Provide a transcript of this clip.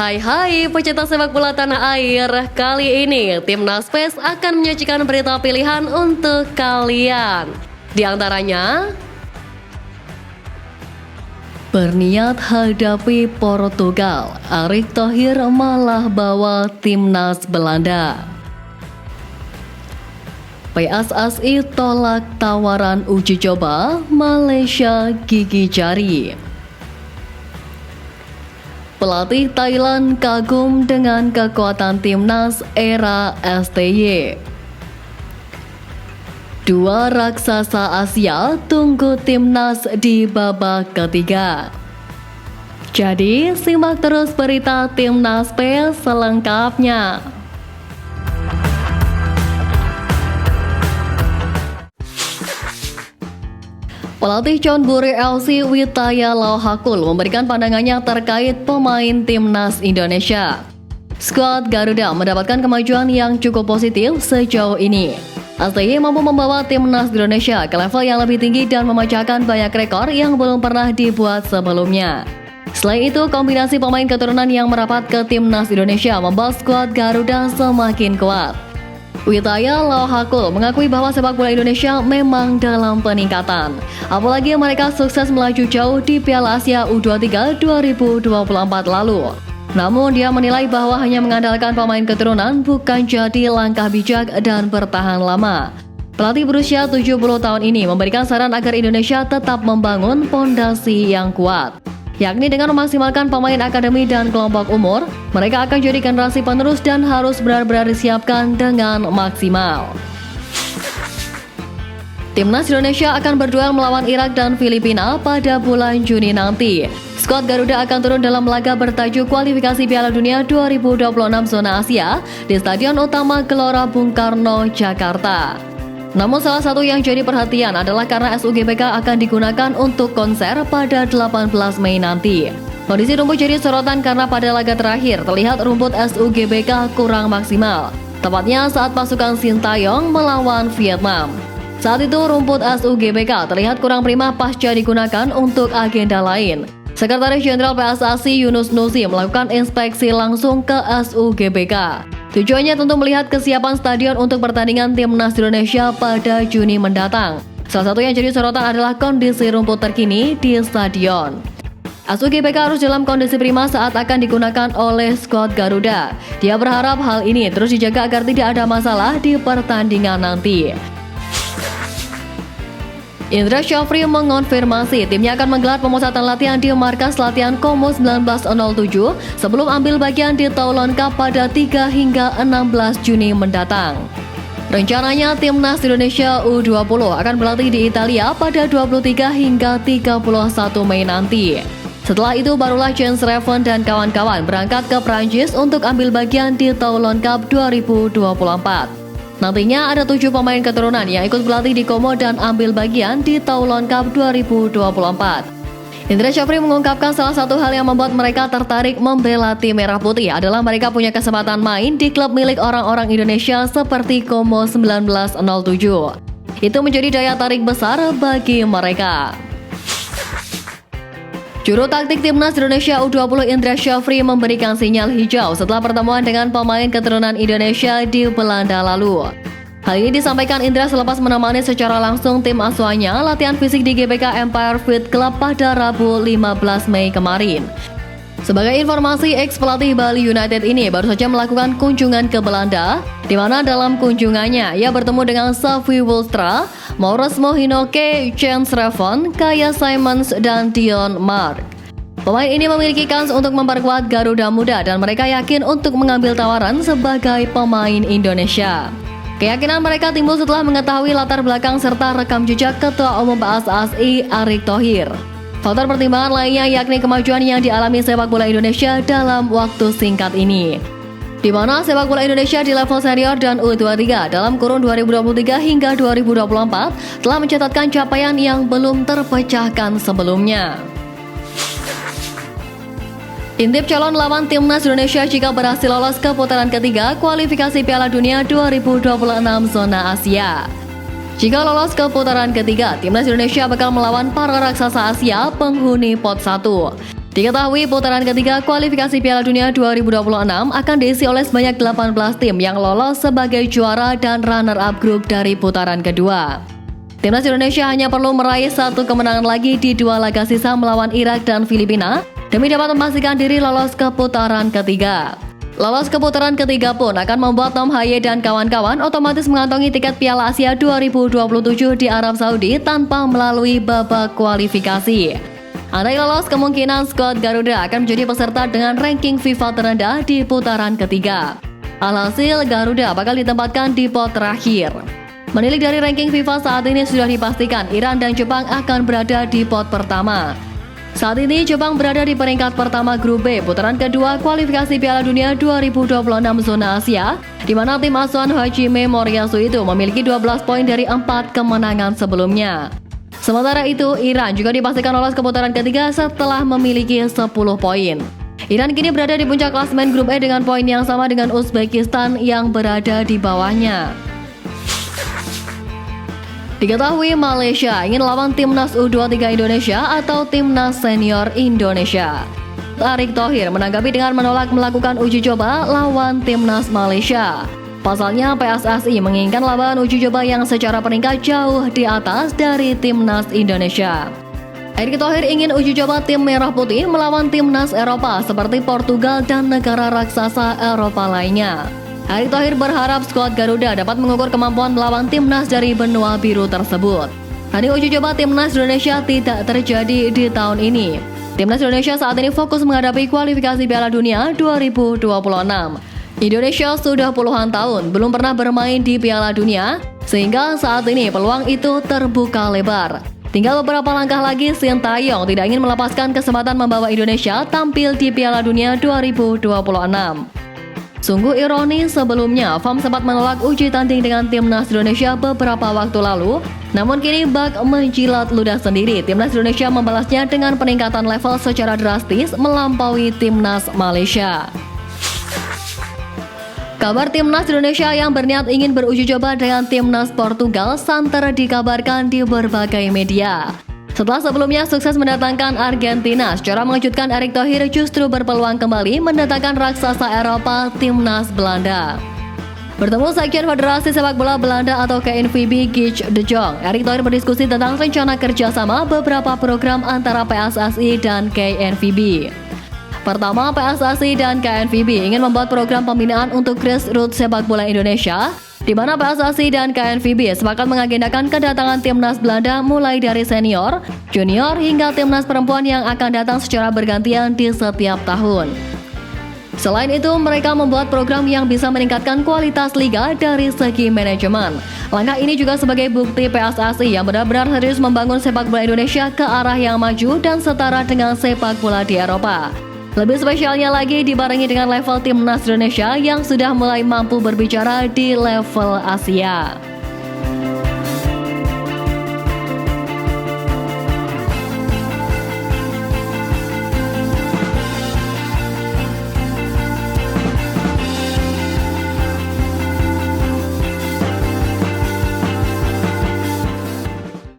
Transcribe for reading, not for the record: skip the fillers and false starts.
Hai pecinta sepak bola tanah air. Kali ini Timnas PES akan menyajikan berita pilihan untuk kalian. Di antaranya, berniat hadapi Portugal, Erick Thohir malah bawa Timnas Belanda. PSSI tolak tawaran uji coba Malaysia gigi jari. Pelatih Thailand kagum dengan kekuatan timnas era STY. Dua raksasa Asia tunggu timnas di babak ketiga. Jadi simak terus berita Timnas PES selengkapnya. Pelatih Chonburi FC Witaya Lauhakul memberikan pandangannya terkait pemain Timnas Indonesia. Skuad Garuda mendapatkan kemajuan yang cukup positif sejauh ini. STY mampu membawa Timnas Indonesia ke level yang lebih tinggi dan memecahkan banyak rekor yang belum pernah dibuat sebelumnya. Selain itu, kombinasi pemain keturunan yang merapat ke Timnas Indonesia membuat skuad Garuda semakin kuat. Witaya Lauhakul mengakui bahwa sepak bola Indonesia memang dalam peningkatan. Apalagi mereka sukses melaju jauh di Piala Asia U23 2024 lalu. Namun dia menilai bahwa hanya mengandalkan pemain keturunan bukan jadi langkah bijak dan bertahan lama. Pelatih berusia 70 tahun ini memberikan saran agar Indonesia tetap membangun fondasi yang kuat, yakni dengan memaksimalkan pemain akademi dan kelompok umur. Mereka akan jadi generasi penerus dan harus benar-benar disiapkan dengan maksimal. Timnas Indonesia akan berduel melawan Irak dan Filipina pada bulan Juni nanti. Skuad Garuda akan turun dalam laga bertajuk kualifikasi Piala Dunia 2026 zona Asia di Stadion Utama Gelora Bung Karno, Jakarta. Namun salah satu yang jadi perhatian adalah karena SUGBK akan digunakan untuk konser pada 18 Mei nanti. Kondisi rumput jadi sorotan karena pada laga terakhir terlihat rumput SUGBK kurang maksimal, tepatnya saat pasukan Sintayong melawan Vietnam. Saat itu rumput SUGBK terlihat kurang prima pasca digunakan untuk agenda lain. Sekretaris Jenderal PSSI Yunus Nusi melakukan inspeksi langsung ke SUGBK. Tujuannya tentu melihat kesiapan stadion untuk pertandingan Timnas Indonesia pada Juni mendatang. Salah satu yang jadi sorotan adalah kondisi rumput terkini di stadion. SUGBK harus dalam kondisi prima saat akan digunakan oleh skuad Garuda. Dia berharap hal ini terus dijaga agar tidak ada masalah di pertandingan nanti. Indra Syafri mengonfirmasi timnya akan menggelar pemusatan latihan di markas latihan Komo 1907 sebelum ambil bagian di Toulon Cup pada 3 hingga 16 Juni mendatang. Rencananya Timnas Indonesia U20 akan berlatih di Italia pada 23 hingga 31 Mei nanti. Setelah itu barulah Jens Reven dan kawan-kawan berangkat ke Prancis untuk ambil bagian di Toulon Cup 2024. Nantinya ada 7 pemain keturunan yang ikut berlatih di Komo dan ambil bagian di Toulon Cup 2024. Indra Syafri mengungkapkan salah satu hal yang membuat mereka tertarik membela tim Merah Putih adalah mereka punya kesempatan main di klub milik orang-orang Indonesia seperti Komo 1907. Itu menjadi daya tarik besar bagi mereka. Juru taktik Timnas Indonesia U20 Indra Syafri memberikan sinyal hijau setelah pertemuan dengan pemain keturunan Indonesia di Belanda lalu. Hal ini disampaikan Indra selepas menemani secara langsung tim asuhannya latihan fisik di GBK Empire Fit Club pada Rabu 15 Mei kemarin. Sebagai informasi, ex-pelatih Bali United ini baru saja melakukan kunjungan ke Belanda, di mana dalam kunjungannya ia bertemu dengan Safi Wulstra, Maurits Mohinoke, Jens Reven, Kaya Simons, dan Dion Mark. Pemain ini memiliki kans untuk memperkuat Garuda Muda dan mereka yakin untuk mengambil tawaran sebagai pemain Indonesia. Keyakinan mereka timbul setelah mengetahui latar belakang serta rekam jejak Ketua Umum PSSI Erick Thohir. Faktor pertimbangan lainnya yakni kemajuan yang dialami sepak bola Indonesia dalam waktu singkat ini, di mana sepak bola Indonesia di level senior dan U23 dalam kurun 2023 hingga 2024 telah mencatatkan capaian yang belum terpecahkan sebelumnya. Intip calon lawan Timnas Indonesia jika berhasil lolos ke putaran ketiga kualifikasi Piala Dunia 2026 zona Asia. Jika lolos ke putaran ketiga, Timnas Indonesia bakal melawan para raksasa Asia penghuni pot 1. Diketahui putaran ketiga kualifikasi Piala Dunia 2026 akan diisi oleh sebanyak 18 tim yang lolos sebagai juara dan runner-up grup dari putaran kedua. Timnas Indonesia hanya perlu meraih satu kemenangan lagi di dua laga sisa melawan Irak dan Filipina demi dapat memastikan diri lolos ke putaran ketiga. Lolos ke putaran ketiga pun akan membuat Tom Haye dan kawan-kawan otomatis mengantongi tiket Piala Asia 2027 di Arab Saudi tanpa melalui babak kualifikasi. Andai lolos, kemungkinan skuad Garuda akan menjadi peserta dengan ranking FIFA terendah di putaran ketiga. Alhasil, Garuda bakal ditempatkan di pot terakhir. Menilik dari ranking FIFA saat ini sudah dipastikan Iran dan Jepang akan berada di pot pertama. Saat ini Jepang berada di peringkat pertama grup B putaran kedua kualifikasi Piala Dunia 2026 zona Asia, di mana tim asuhan Hajime Moriyasu itu memiliki 12 poin dari 4 kemenangan sebelumnya. Sementara itu, Iran juga dipastikan lolos ke putaran ketiga setelah memiliki 10 poin. Iran kini berada di puncak klasemen grup E dengan poin yang sama dengan Uzbekistan yang berada di bawahnya. Diketahui Malaysia ingin lawan timnas U23 Indonesia atau timnas senior Indonesia. Erick Thohir menanggapi dengan menolak melakukan uji coba lawan timnas Malaysia. Pasalnya PSSI menginginkan lawan uji coba yang secara peringkat jauh di atas dari timnas Indonesia. Erick Thohir ingin uji coba tim merah putih melawan timnas Eropa seperti Portugal dan negara raksasa Eropa lainnya. Erick Thohir berharap skuad Garuda dapat mengukur kemampuan melawan timnas dari benua biru tersebut. Hari uji coba timnas Indonesia tidak terjadi di tahun ini. Timnas Indonesia saat ini fokus menghadapi kualifikasi Piala Dunia 2026. Indonesia sudah puluhan tahun belum pernah bermain di Piala Dunia, sehingga saat ini peluang itu terbuka lebar. Tinggal beberapa langkah lagi Sintayong tidak ingin melepaskan kesempatan membawa Indonesia tampil di Piala Dunia 2026. Sungguh ironi, sebelumnya FAM sempat menolak uji tanding dengan timnas Indonesia beberapa waktu lalu, namun kini bak menjilat ludah sendiri. Timnas Indonesia membalasnya dengan peningkatan level secara drastis melampaui timnas Malaysia. Kabar timnas Indonesia yang berniat ingin beruji coba dengan timnas Portugal santer dikabarkan di berbagai media. Setelah sebelumnya sukses mendatangkan Argentina, secara mengejutkan Erick Thohir justru berpeluang kembali mendatangkan raksasa Eropa timnas Belanda. Bertemu Sekjen Federasi Sepak Bola Belanda atau KNVB Geert de Jong, Erick Thohir berdiskusi tentang rencana kerjasama beberapa program antara PSSI dan KNVB. Pertama, PSSI dan KNVB ingin membuat program pembinaan untuk grassroots sepak bola Indonesia, di mana PSSI dan KNVB sepakat mengagendakan kedatangan timnas Belanda mulai dari senior, junior, hingga timnas perempuan yang akan datang secara bergantian di setiap tahun. Selain itu, mereka membuat program yang bisa meningkatkan kualitas liga dari segi manajemen. Langkah ini juga sebagai bukti PSSI yang benar-benar serius membangun sepak bola Indonesia ke arah yang maju dan setara dengan sepak bola di Eropa. Lebih spesialnya lagi dibarengi dengan level timnas Indonesia yang sudah mulai mampu berbicara di level Asia.